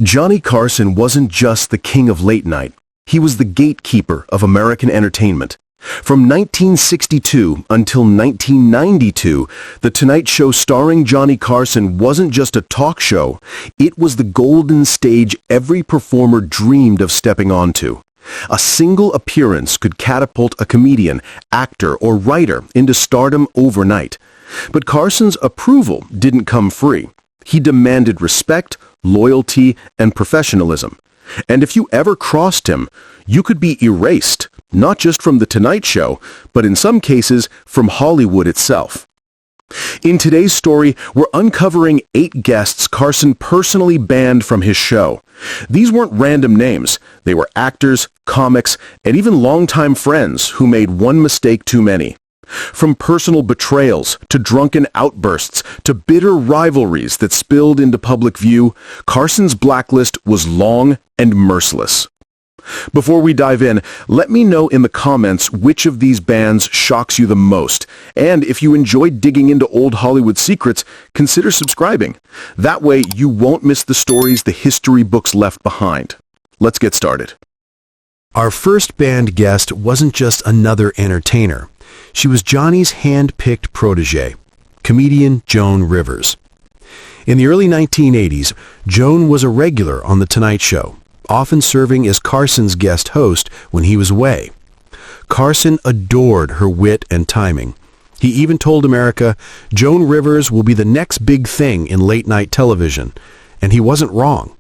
Johnny Carson wasn't just the king of late night. He was the gatekeeper of American entertainment. From 1962 until 1992, The Tonight Show starring Johnny Carson wasn't just a talk show. It was the golden stage every performer dreamed of stepping onto. A single appearance could catapult a comedian, actor, or writer into stardom overnight. But Carson's approval didn't come free. He demanded respect, loyalty, and professionalism. And if you ever crossed him, you could be erased, not just from The Tonight Show, but in some cases from Hollywood itself. In today's story, we're uncovering 8 guests Carson personally banned from his show. These weren't random names. They were actors, comics, and even longtime friends who made one mistake too many. From personal betrayals to drunken outbursts to bitter rivalries that spilled into public view, Carson's blacklist was long and merciless. Before we dive in, let me know in the comments which of these bans shocks you the most. And if you enjoyed digging into old Hollywood secrets, consider subscribing. That way you won't miss the stories the history books left behind. Let's get started. Our first banned guest wasn't just another entertainer. She was Johnny's hand-picked protege, comedian Joan Rivers. In the early 1980s, Joan was a regular on The Tonight Show, often serving as Carson's guest host when he was away. Carson adored her wit and timing. He even told America, "Joan Rivers will be the next big thing in late-night television," and he wasn't wrong.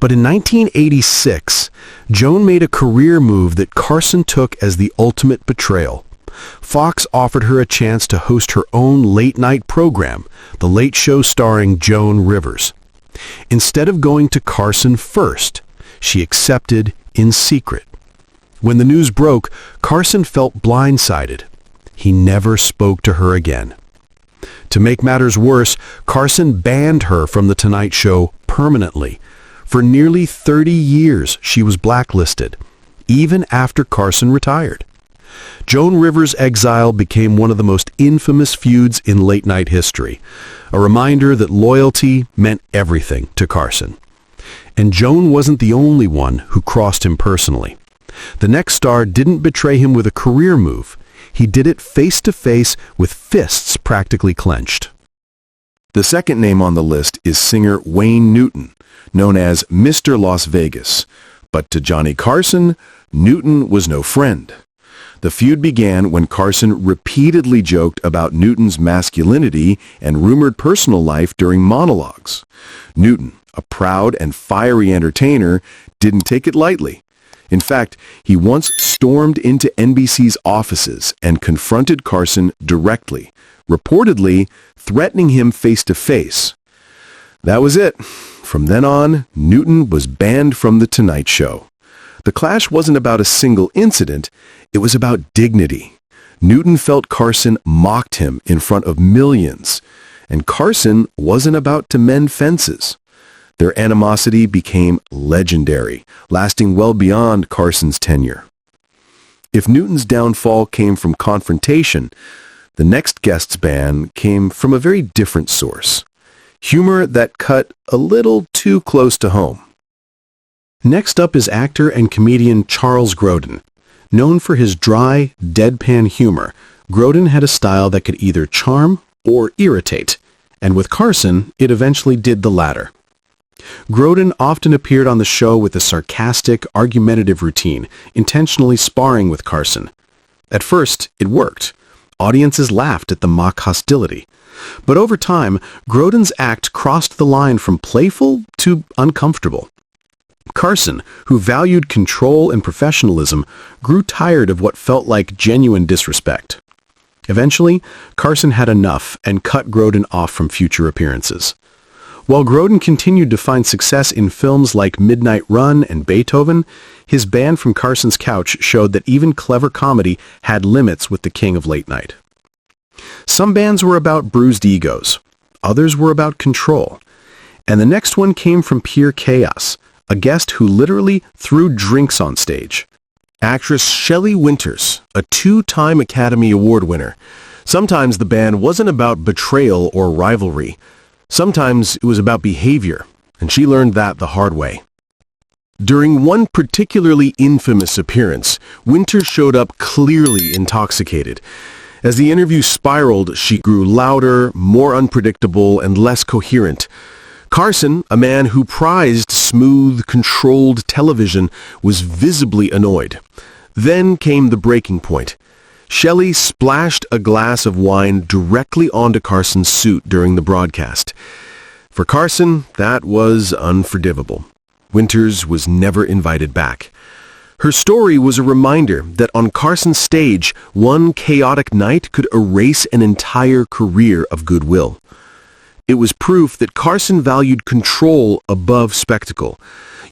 But in 1986, Joan made a career move that Carson took as the ultimate betrayal. Fox offered her a chance to host her own late-night program, The Late Show starring Joan Rivers. Instead of going to Carson first, she accepted in secret. When the news broke, Carson felt blindsided. He never spoke to her again. To make matters worse, Carson banned her from The Tonight Show permanently. For nearly 30 years, she was blacklisted, even after Carson retired. Joan Rivers' exile became one of the most infamous feuds in late-night history, a reminder that loyalty meant everything to Carson. And Joan wasn't the only one who crossed him personally. The next star didn't betray him with a career move. He did it face-to-face with fists practically clenched. The second name on the list is singer Wayne Newton, known as Mr. Las Vegas. But to Johnny Carson, Newton was no friend. The feud began when Carson repeatedly joked about Newton's masculinity and rumored personal life during monologues. Newton, a proud and fiery entertainer, didn't take it lightly. In fact, he once stormed into NBC's offices and confronted Carson directly, reportedly threatening him face-to-face. That was it. From then on, Newton was banned from The Tonight Show. The clash wasn't about a single incident, it was about dignity. Newton felt Carson mocked him in front of millions, and Carson wasn't about to mend fences. Their animosity became legendary, lasting well beyond Carson's tenure. If Newton's downfall came from confrontation, the next guest's ban came from a very different source. Humor that cut a little too close to home. Next up is actor and comedian Charles Grodin. Known for his dry, deadpan humor, Grodin had a style that could either charm or irritate, and with Carson, it eventually did the latter. Grodin often appeared on the show with a sarcastic, argumentative routine, intentionally sparring with Carson. At first, it worked. Audiences laughed at the mock hostility. But over time, Grodin's act crossed the line from playful to uncomfortable. Carson, who valued control and professionalism, grew tired of what felt like genuine disrespect. Eventually, Carson had enough and cut Grodin off from future appearances. While Grodin continued to find success in films like Midnight Run and Beethoven, his ban from Carson's couch showed that even clever comedy had limits with the king of late night. Some bans were about bruised egos. Others were about control. And the next one came from pure chaos, a guest who literally threw drinks on stage. Actress Shelley Winters, a 2-time Academy Award winner. Sometimes the ban wasn't about betrayal or rivalry. Sometimes it was about behavior, and she learned that the hard way. During one particularly infamous appearance, Winters showed up clearly intoxicated. As the interview spiraled, she grew louder, more unpredictable, and less coherent. Carson, a man who prized smooth, controlled television, was visibly annoyed. Then came the breaking point. Shelley splashed a glass of wine directly onto Carson's suit during the broadcast. For Carson, that was unforgivable. Winters was never invited back. Her story was a reminder that on Carson's stage, one chaotic night could erase an entire career of goodwill. It was proof that Carson valued control above spectacle.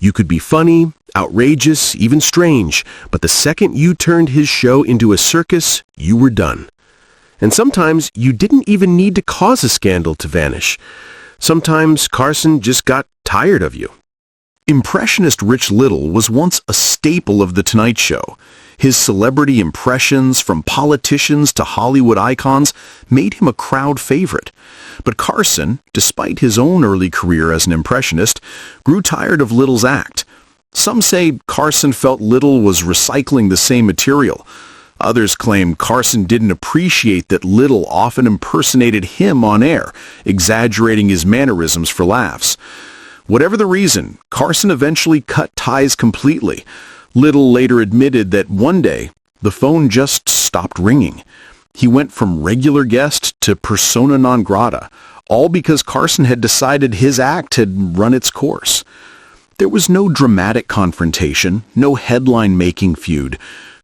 You could be funny, outrageous, even strange, but the second you turned his show into a circus, you were done. And sometimes you didn't even need to cause a scandal to vanish. Sometimes Carson just got tired of you. Impressionist Rich Little was once a staple of The Tonight Show. His celebrity impressions, from politicians to Hollywood icons, made him a crowd favorite. But Carson, despite his own early career as an impressionist, grew tired of Little's act. Some say Carson felt Little was recycling the same material. Others claim Carson didn't appreciate that Little often impersonated him on air, exaggerating his mannerisms for laughs. Whatever the reason, Carson eventually cut ties completely. Little later admitted that one day, the phone just stopped ringing. He went from regular guest to persona non grata, all because Carson had decided his act had run its course. There was no dramatic confrontation, no headline-making feud.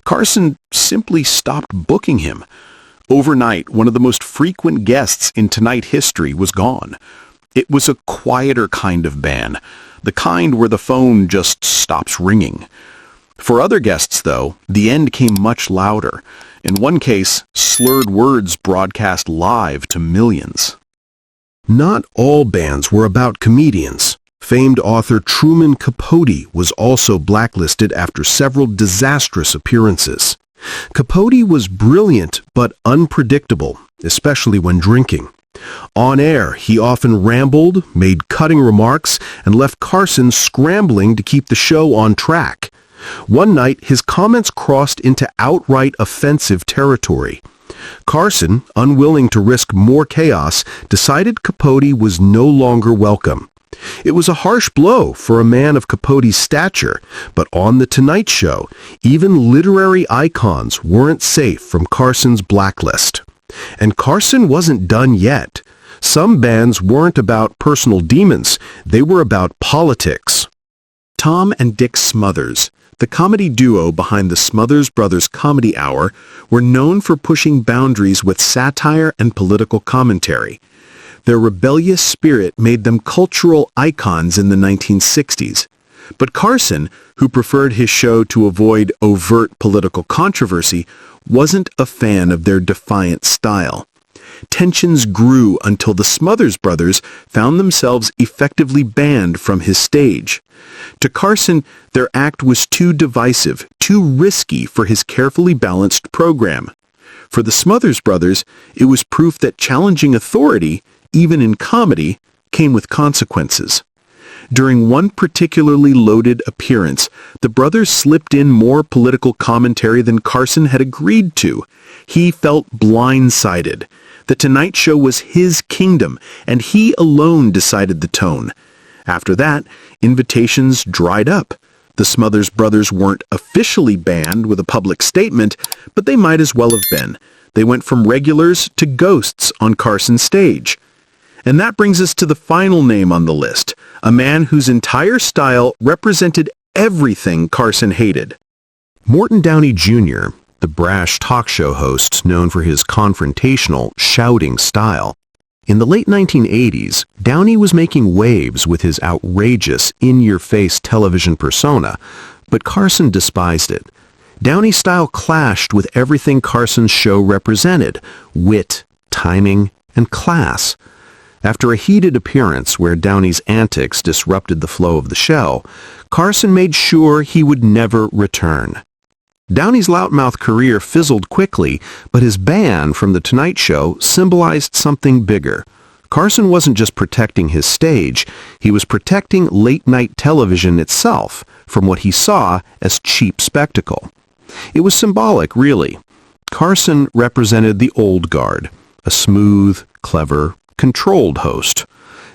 Carson simply stopped booking him. Overnight, one of the most frequent guests in Tonight history was gone. It was a quieter kind of ban, the kind where the phone just stops ringing. For other guests, though, the end came much louder. In one case, slurred words broadcast live to millions. Not all bans were about comedians. Famed author Truman Capote was also blacklisted after several disastrous appearances. Capote was brilliant but unpredictable, especially when drinking. On air, he often rambled, made cutting remarks, and left Carson scrambling to keep the show on track. One night, his comments crossed into outright offensive territory. Carson, unwilling to risk more chaos, decided Capote was no longer welcome. It was a harsh blow for a man of Capote's stature, but on The Tonight Show, even literary icons weren't safe from Carson's blacklist. And Carson wasn't done yet. Some bans weren't about personal demons, they were about politics. Tom and Dick Smothers, the comedy duo behind the Smothers Brothers Comedy Hour, were known for pushing boundaries with satire and political commentary. Their rebellious spirit made them cultural icons in the 1960s. But Carson, who preferred his show to avoid overt political controversy, wasn't a fan of their defiant style. Tensions grew until the Smothers Brothers found themselves effectively banned from his stage. To Carson, their act was too divisive, too risky for his carefully balanced program. For the Smothers Brothers, it was proof that challenging authority, even in comedy, came with consequences. During one particularly loaded appearance, the brothers slipped in more political commentary than Carson had agreed to. He felt blindsided. The Tonight Show was his kingdom, and he alone decided the tone. After that, invitations dried up. The Smothers Brothers weren't officially banned with a public statement, but they might as well have been. They went from regulars to ghosts on Carson's stage. And that brings us to the final name on the list, a man whose entire style represented everything Carson hated. Morton Downey Jr., the brash talk show host known for his confrontational, shouting style. In the late 1980s, Downey was making waves with his outrageous, in-your-face television persona, but Carson despised it. Downey's style clashed with everything Carson's show represented: wit, timing, and class. After a heated appearance where Downey's antics disrupted the flow of the show, Carson made sure he would never return. Downey's loudmouth career fizzled quickly, but his ban from The Tonight Show symbolized something bigger: Carson wasn't just protecting his stage, he was protecting late-night television itself from what he saw as cheap spectacle. It was symbolic, really. Carson represented the old guard, a smooth, clever, controlled host.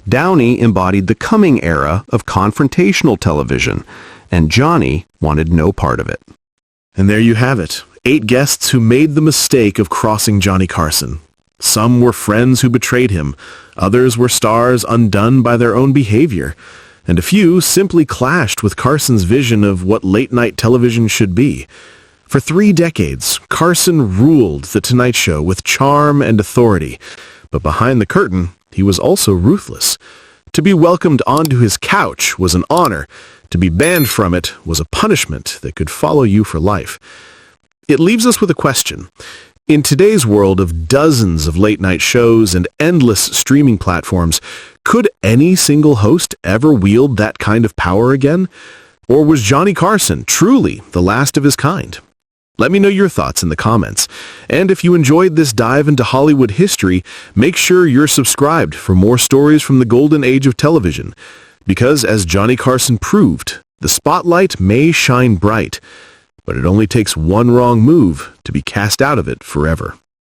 Downey embodied the coming era of confrontational television, and Johnny wanted no part of it. And there you have it, 8 guests who made the mistake of crossing Johnny Carson. Some were friends who betrayed him, others were stars undone by their own behavior, and a few simply clashed with Carson's vision of what late-night television should be. For 3 decades, Carson ruled The Tonight Show with charm and authority, but behind the curtain, he was also ruthless. To be welcomed onto his couch was an honor. To be banned from it was a punishment that could follow you for life. It leaves us with a question. In today's world of dozens of late-night shows and endless streaming platforms, could any single host ever wield that kind of power again? Or was Johnny Carson truly the last of his kind? Let me know your thoughts in the comments. And if you enjoyed this dive into Hollywood history, make sure you're subscribed for more stories from the golden age of television. Because as Johnny Carson proved, the spotlight may shine bright, but it only takes one wrong move to be cast out of it forever.